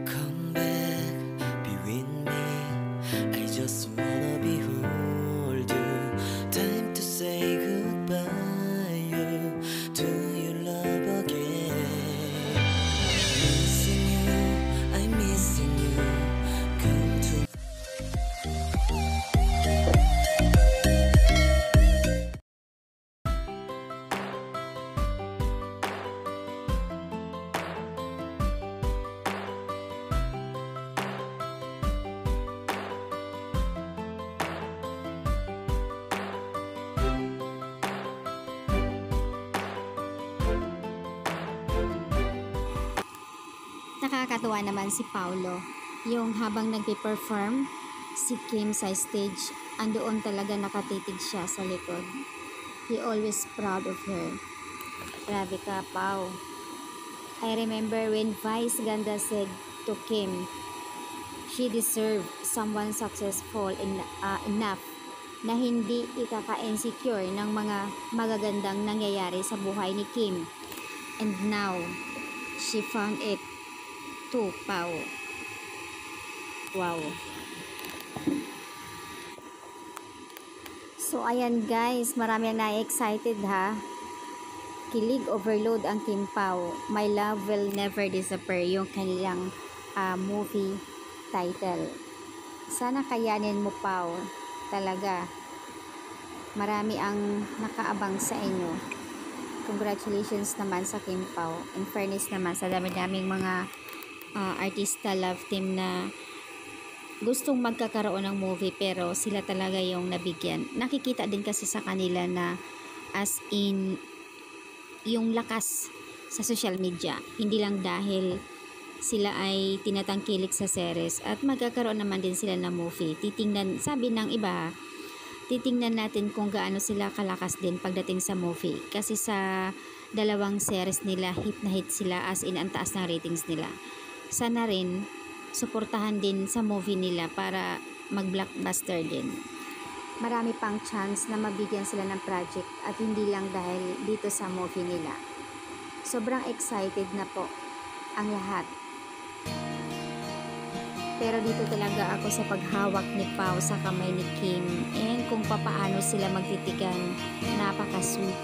Come back, be with me. I just wanna behold you. Time to say goodbye to your love again. Missing you, I'm missing you. Come to Nakakatuwa naman si Paulo. Yung habang nagpe-perform si Kim sa stage, andoon talaga nakatitig siya sa likod. He always proud of her. Grabe ka, Pau. I remember when Vice Ganda said to Kim, she deserved someone successful enough na hindi ikaka-insecure ng mga magagandang nangyayari sa buhay ni Kim. And now, she found it too, Pau. Wow. So ayan guys, marami ang na-excited ha. Kilig overload ang Kim Pao. My Love Will Never Disappear, yung kanilang movie title. Sana kayanin mo, Pao. Talaga. Marami ang nakaabang sa inyo. Congratulations naman sa Kim Pao. In fairness naman sa dami-daming mga artista love team na gustong magkakaroon ng movie pero sila talaga yung nabigyan. Nakikita din kasi sa kanila na as in yung lakas sa social media. Hindi lang dahil sila ay tinatangkilik sa series at magkakaroon naman din sila ng movie. Titingnan, sabi ng iba, titingnan natin kung gaano sila kalakas din pagdating sa movie. Kasi sa dalawang series nila, hit na hit sila, as in ang taas ng ratings nila. Sana rin suportahan din sa movie nila para mag-blockbuster din. Marami pang chance na mabigyan sila ng project at hindi lang dahil dito sa movie nila. Sobrang excited na po ang lahat. Pero dito talaga ako sa paghawak ni Pao sa kamay ni Kim and kung papaano sila magtitigan, napaka-sweet.